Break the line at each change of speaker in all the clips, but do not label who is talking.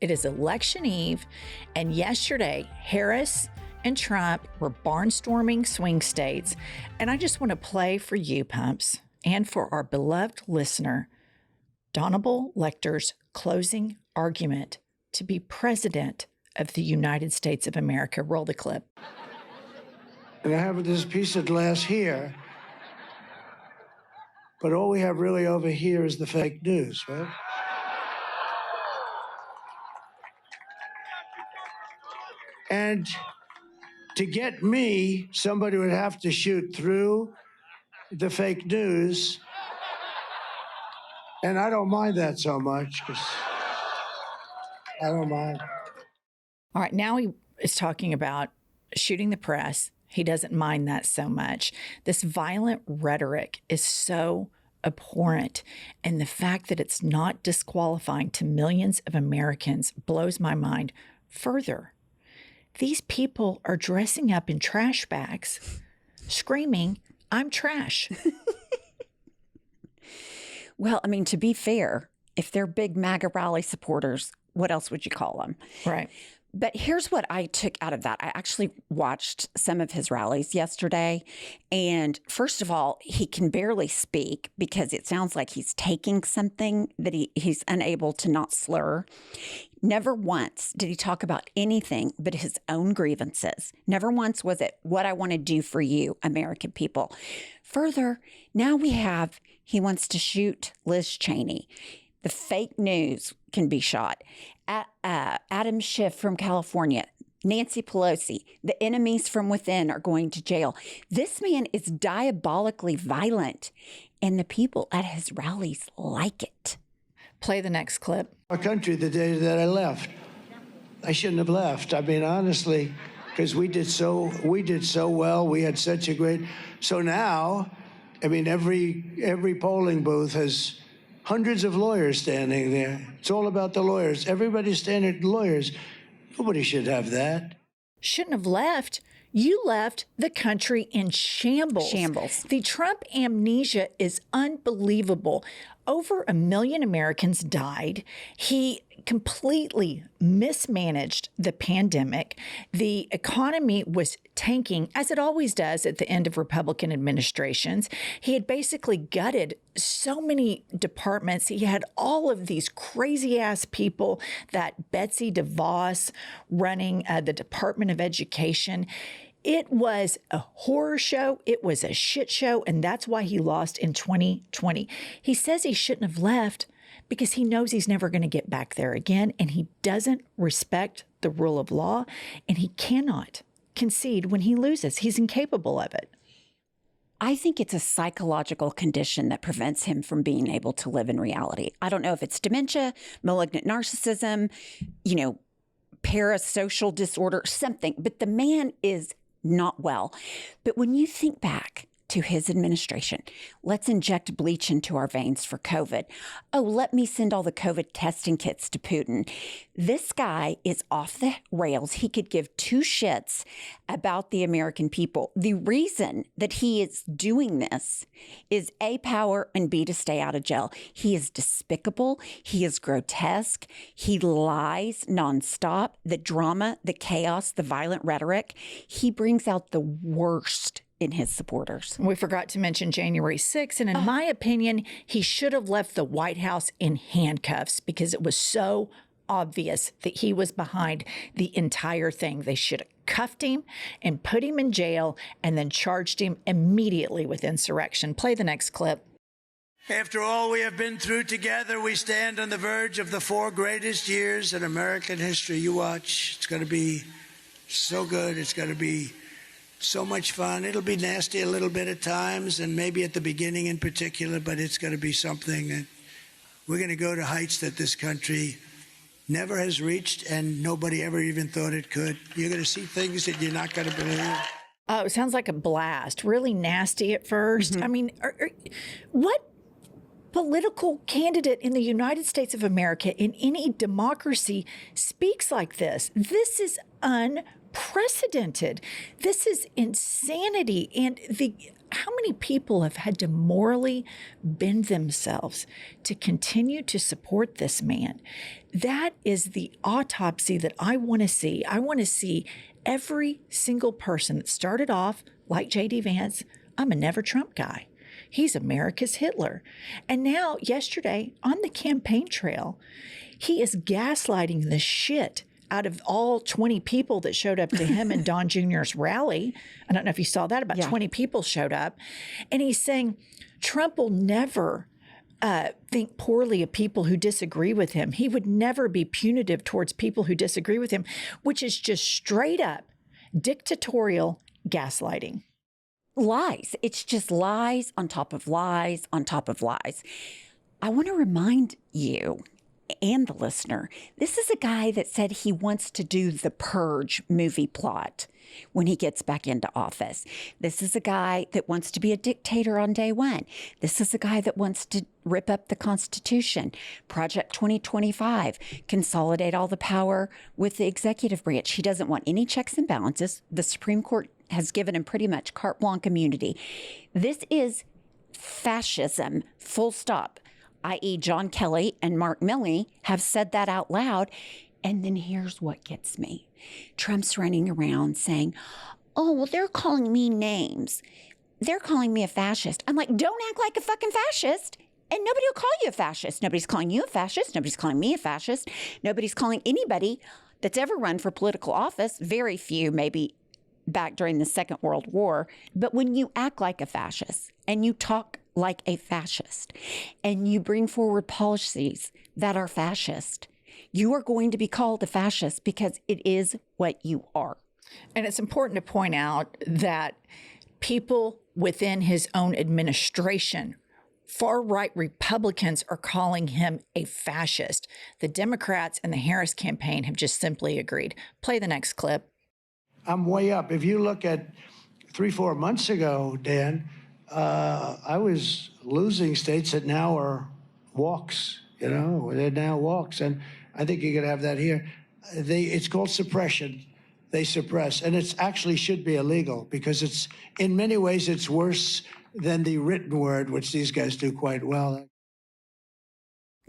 It is election eve, and yesterday, Harris and Trump were barnstorming swing states. And I just want to play for you, Pumps, and for our beloved listener, Hannibal Lecter's closing argument to be president of the United States of America. Roll the clip.
And I have this piece of glass here, but all we have really over here is the fake news, right? And to get me, somebody would have to shoot through the fake news. And I don't mind that so much, because I don't mind.
All right, now he is talking about shooting the press. He doesn't mind that so much. This violent rhetoric is so abhorrent, and the fact that it's not disqualifying to millions of Americans blows my mind. Further, these people are dressing up in trash bags, screaming, "I'm trash."
Well, I mean, to be fair, if they're big MAGA rally supporters, what else would you call them?
Right.
But here's what I took out of that. I actually watched some of his rallies yesterday. And first of all, he can barely speak because it sounds like he's taking something that he's unable to not slur. Never once did he talk about anything but his own grievances. Never once was it what I want to do for you, American people. Further, now he wants to shoot Liz Cheney. The fake news can be shot. Adam Schiff from California, Nancy Pelosi, the enemies from within are going to jail. This man is diabolically violent, and the people at his rallies like it.
Play the next clip.
Our country, the day that I left, I shouldn't have left. I mean, honestly, because we did so well. We had such a great. So now, I mean, every polling booth has hundreds of lawyers standing there. It's all about the lawyers. Everybody's standing lawyers. Nobody should have that.
Shouldn't have left. You left the country in shambles.
Shambles.
The Trump amnesia is unbelievable. Over 1 million Americans died. He completely mismanaged the pandemic. The economy was tanking, as it always does at the end of Republican administrations. He had basically gutted so many departments. He had all of these crazy ass people, that Betsy DeVos running the Department of Education. It was a horror show. It was a shit show. And that's why he lost in 2020. He says he shouldn't have left because he knows he's never going to get back there again. And he doesn't respect the rule of law. And he cannot concede when he loses. He's incapable of it.
I think it's a psychological condition that prevents him from being able to live in reality. I don't know if it's dementia, malignant narcissism, parasocial disorder, something, but the man is not well. But when you think back to his administration, let's inject bleach into our veins for COVID. Oh, let me send all the COVID testing kits to Putin. This guy is off the rails. He could give two shits about the American people. The reason that he is doing this is A, power, and B, to stay out of jail. He is despicable. He is grotesque. He lies nonstop. The drama, the chaos, the violent rhetoric, he brings out the worst in his supporters.
We forgot to mention January 6th. And in my opinion, he should have left the White House in handcuffs because it was so obvious that he was behind the entire thing. They should have cuffed him and put him in jail and then charged him immediately with insurrection. Play the next clip.
After all we have been through together, we stand on the verge of the 4 greatest years in American history. You watch. It's going to be so good. It's going to be so much fun. It'll be nasty a little bit at times, and maybe at the beginning in particular, but it's going to be something that we're going to go to heights that this country never has reached, and nobody ever even thought it could. You're going to see things that you're not going to believe.
Oh, it sounds like a blast. Really nasty at first. Mm-hmm. I mean, what political candidate in the United States of America in any democracy speaks like this? This is unreal. unprecedented. This is insanity. And how many people have had to morally bend themselves to continue to support this man? That is the autopsy that I want to see. I want to see every single person that started off like J.D. Vance. I'm a never Trump guy. He's America's Hitler. And now, yesterday, on the campaign trail, he is gaslighting the shit out of all 20 people that showed up to him and Don Jr.'s rally. I don't know if you saw that. About 20 people showed up. And he's saying Trump will never think poorly of people who disagree with him. He would never be punitive towards people who disagree with him, which is just straight up dictatorial gaslighting.
Lies. It's just lies on top of lies on top of lies. I want to remind you and the listener, this is a guy that said he wants to do the Purge movie plot when he gets back into office. This is a guy that wants to be a dictator on day one. This is a guy that wants to rip up the Constitution, Project 2025, consolidate all the power with the executive branch. He doesn't want any checks and balances. The Supreme Court has given him pretty much carte blanche immunity. This is fascism, full stop. I.e. John Kelly and Mark Milley have said that out loud. And then here's what gets me. Trump's running around saying, oh, well, they're calling me names. They're calling me a fascist. I'm like, don't act like a fucking fascist. And nobody will call you a fascist. Nobody's calling you a fascist. Nobody's calling me a fascist. Nobody's calling anybody that's ever run for political office, very few, maybe back during the Second World War. But when you act like a fascist and you talk like a fascist and you bring forward policies that are fascist, you are going to be called a fascist because it is what you are.
And it's important to point out that people within his own administration, far-right Republicans, are calling him a fascist. The Democrats and the Harris campaign have just simply agreed. Play the next clip.
I'm way up. If you look at 3-4 months ago, Dan, I was losing states that now are walks, they're now walks. And I think you're going to have that here. It's called suppression. They suppress. And it actually should be illegal because it's, in many ways, it's worse than the written word, which these guys do quite well.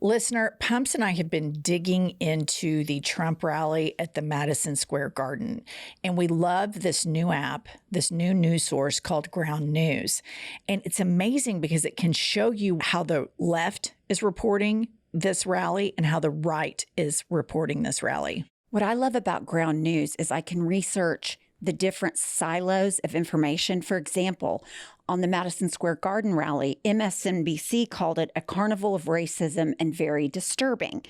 Listener, Pumps and I have been digging into the Trump rally at the Madison Square Garden, and we love this new app, this new news source called Ground News. And it's amazing because it can show you how the left is reporting this rally and how the right is reporting this rally.
What I love about Ground News is I can research the different silos of information. For example, on the Madison Square Garden rally, MSNBC called it a carnival of racism and very disturbing.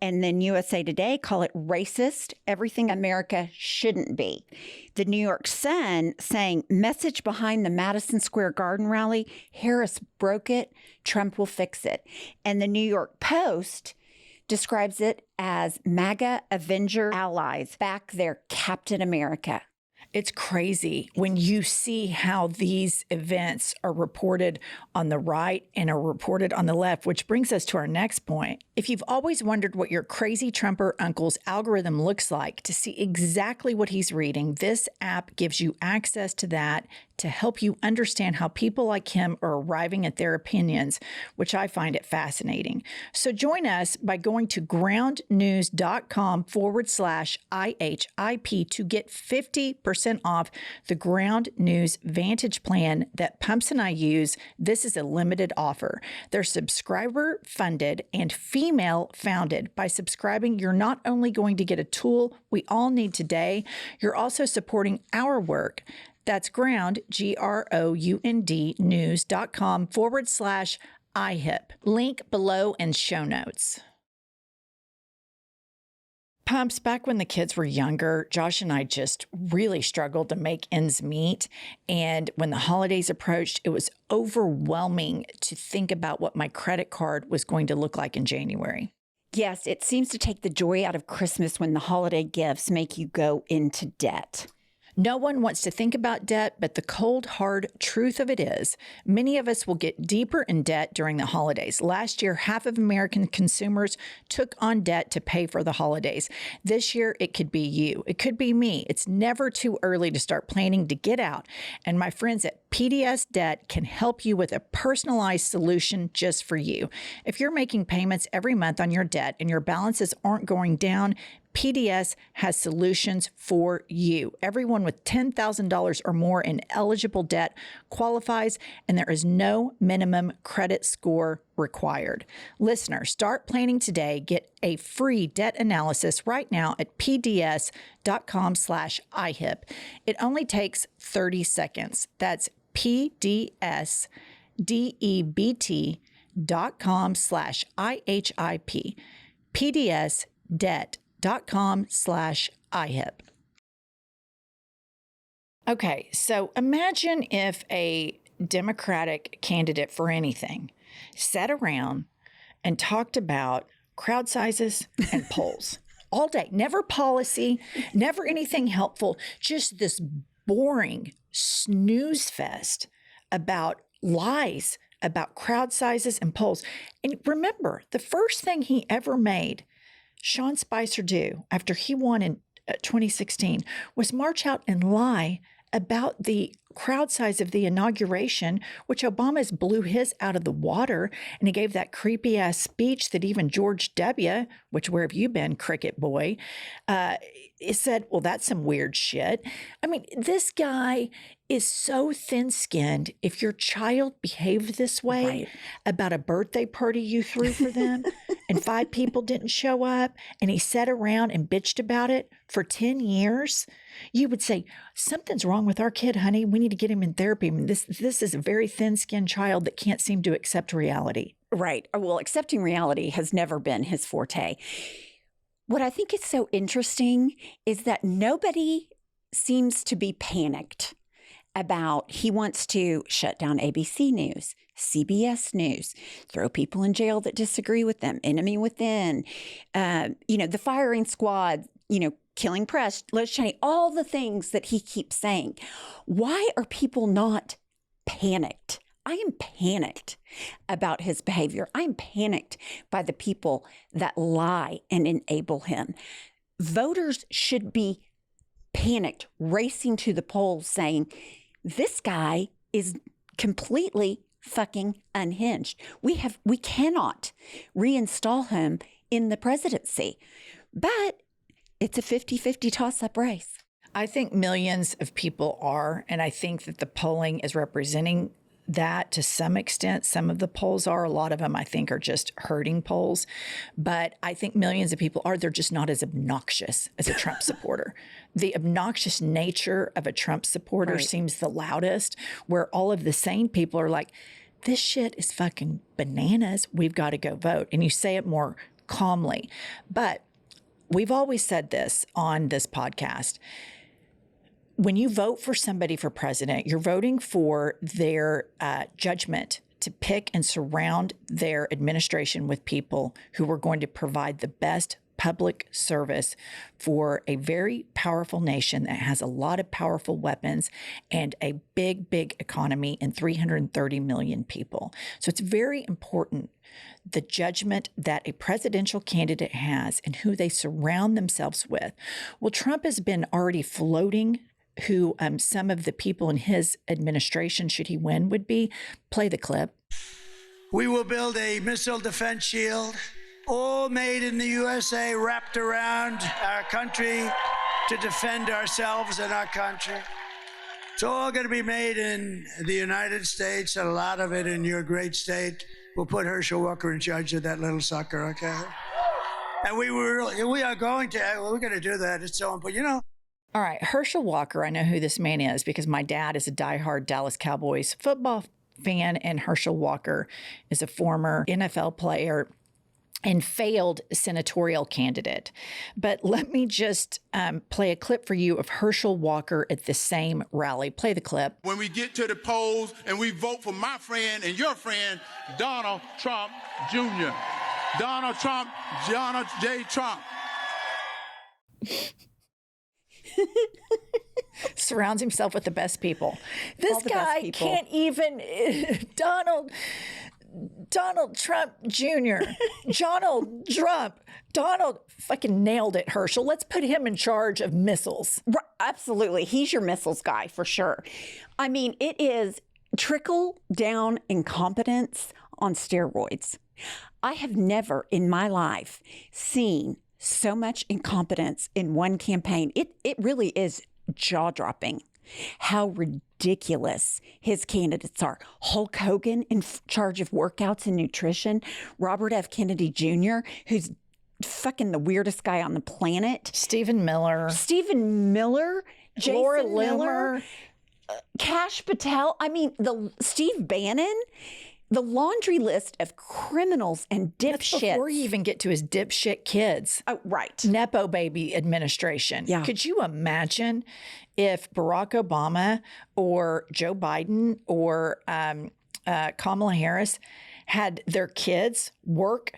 And then USA Today call it racist, everything America shouldn't be. The New York Sun saying, message behind the Madison Square Garden rally, Harris broke it, Trump will fix it. And the New York Post describes it as MAGA Avenger allies back their Captain America.
It's crazy when you see how these events are reported on the right and are reported on the left, which brings us to our next point. If you've always wondered what your crazy Trumper uncle's algorithm looks like to see exactly what he's reading, this app gives you access to that to help you understand how people like him are arriving at their opinions, which I find it fascinating. So join us by going to groundnews.com/IHIP to get 50% off the Ground News Vantage plan that Pumps and I use. This is a limited offer. They're subscriber funded and female founded. By subscribing, you're not only going to get a tool we all need today, you're also supporting our work. That's Ground, GROUND news.com/IHIP. Link below in show notes. Pumps, back when the kids were younger, Josh and I just really struggled to make ends meet. And when the holidays approached, it was overwhelming to think about what my credit card was going to look like in January.
Yes, it seems to take the joy out of Christmas when the holiday gifts make you go into debt.
No one wants to think about debt, but the cold, hard truth of it is many of us will get deeper in debt during the holidays. Last year, half of American consumers took on debt to pay for the holidays. This year, it could be you. It could be me. It's never too early to start planning to get out. And my friends at PDS Debt can help you with a personalized solution just for you. If you're making payments every month on your debt and your balances aren't going down, PDS has solutions for you. Everyone with $10,000 or more in eligible debt qualifies, and there is no minimum credit score required. Listeners, start planning today. Get a free debt analysis right now at pds.com/IHIP. It only takes 30 seconds. That's pdsdebt.com/IHIP. pdsdebt.com/IHIP. Okay, so imagine if a Democratic candidate for anything sat around and talked about crowd sizes and polls all day. Never policy, never anything helpful, just this boring snooze fest about lies about crowd sizes and polls. And remember, the first thing he ever made Sean Spicer do after he won in 2016 was march out and lie about the crowd size of the inauguration, which Obama's blew his out of the water. And he gave that creepy ass speech that even George W., which where have you been, cricket boy, said, well, that's some weird shit. I mean, this guy is so thin-skinned. If your child behaved this way about a birthday party you threw for them and 5 people didn't show up and he sat around and bitched about it for 10 years, you would say, something's wrong with our kid, honey. We need to get him in therapy. I mean, this is a very thin-skinned child that can't seem to accept reality.
Right. Well, accepting reality has never been his forte. What I think is so interesting is that nobody seems to be panicked about he wants to shut down ABC News, CBS News, throw people in jail that disagree with them, enemy within, the firing squad, killing press, Liz Cheney, all the things that he keeps saying. Why are people not panicked? I am panicked about his behavior. I'm panicked by the people that lie and enable him. Voters should be panicked, racing to the polls saying, this guy is completely fucking unhinged. We cannot reinstall him in the presidency. But it's a 50-50 toss-up race.
I think millions of people are, and I think that the polling is representing that to some extent. Some of the polls are, a lot of them I think are just hurting polls, but I think millions of people are, they're just not as obnoxious as a Trump supporter. The obnoxious nature of a Trump supporter seems the loudest, where all of the sane people are like, this shit is fucking bananas. We've got to go vote. And you say it more calmly. But we've always said this on this podcast. When you vote for somebody for president, you're voting for their judgment to pick and surround their administration with people who are going to provide the best public service for a very powerful nation that has a lot of powerful weapons and a big, big economy and 330 million people. So it's very important, the judgment that a presidential candidate has and who they surround themselves with. Well, Trump has been already floating who some of the people in his administration, should he win, would be. Play the clip.
We will build a missile defense shield, all made in the USA, wrapped around our country to defend ourselves and our country. It's all going to be made in the United States, and a lot of it in your great state. We'll put Herschel Walker in charge of that little sucker, okay? And we're going to do that. It's so important,
All right, Herschel Walker, I know who this man is because my dad is a diehard Dallas Cowboys football fan, and Herschel Walker is a former NFL player and failed senatorial candidate. But let me just play a clip for you of Herschel Walker at the same rally. Play the clip.
When we get to the polls and we vote for my friend and your friend, Donald Trump Jr. Donald Trump, Donald J. Trump.
surrounds himself with the best people. This
All the best
guy
people.
can't even Donald Trump Jr. Donald fucking nailed it, Herschel. Let's put him in charge of missiles.
Right, absolutely. He's your missiles guy for sure. I mean, it is trickle down incompetence on steroids. I have never in my life seen so much incompetence in one campaign. It really is jaw-dropping how ridiculous his candidates are. Hulk Hogan in charge of workouts and nutrition, Robert F. Kennedy Jr., who's fucking the weirdest guy on the planet,
Stephen Miller,
Jason
Laura
Miller,
Loomer,
Kash Patel. I mean, Steve Bannon. The laundry list of criminals and
That's
dipshits.
before you even get to his dipshit kids.
Oh, right.
Nepo baby administration.
Yeah.
Could you imagine if Barack Obama or Joe Biden or Kamala Harris had their kids work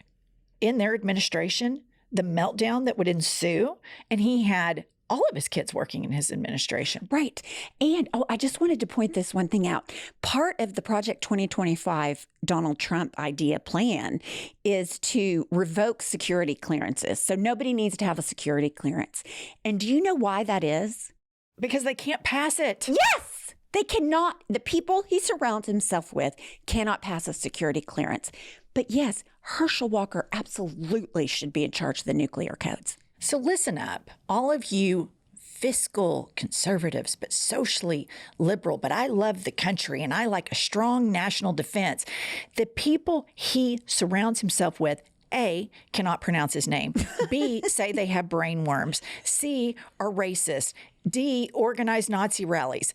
in their administration, the meltdown that would ensue? And he had all of his kids working in his administration.
Right. And I just wanted to point this one thing out. Part of the Project 2025 Donald Trump idea plan is to revoke security clearances. So nobody needs to have a security clearance. And do you know why that is?
Because they can't pass it.
Yes. They cannot. The people he surrounds himself with cannot pass a security clearance. But yes, Herschel Walker absolutely should be in charge of the nuclear codes.
So listen up, all of you fiscal conservatives, but socially liberal, but I love the country and I like a strong national defense. The people he surrounds himself with, A, cannot pronounce his name. B, say they have brain worms. C, are racist. D, organize Nazi rallies.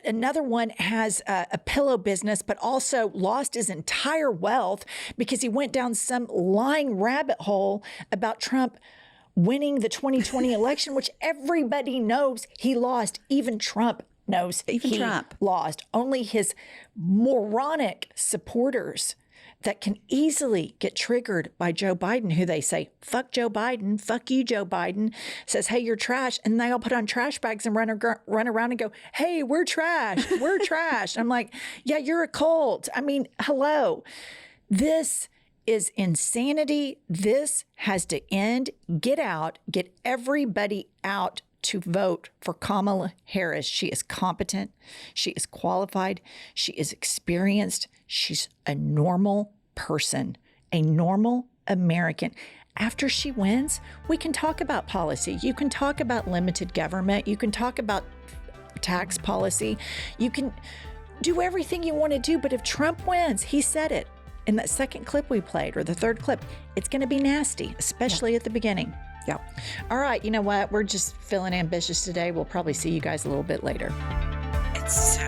Another one has a pillow business, but also lost his entire wealth because he went down some lying rabbit hole about Trump winning the 2020 election, which everybody knows he lost. Even Trump knows he lost. Only his moronic supporters that can easily get triggered by Joe Biden, who they say, fuck Joe Biden, fuck you, Joe Biden, says, hey, you're trash. And they all put on trash bags and run around and go, hey, we're trash, we're trash. I'm like, yeah, you're a cult. I mean, hello. This is insanity. This has to end. Get out. Get everybody out to vote for Kamala Harris. She is competent. She is qualified. She is experienced. She's a normal person, a normal American. After she wins, we can talk about policy. You can talk about limited government. You can talk about tax policy. You can do everything you want to do. But if Trump wins, he said it in that second clip we played, or the third clip, it's going to be nasty, especially at the beginning.
Yeah.
All right. You know what? We're just feeling ambitious today. We'll probably see you guys a little bit later.
It's so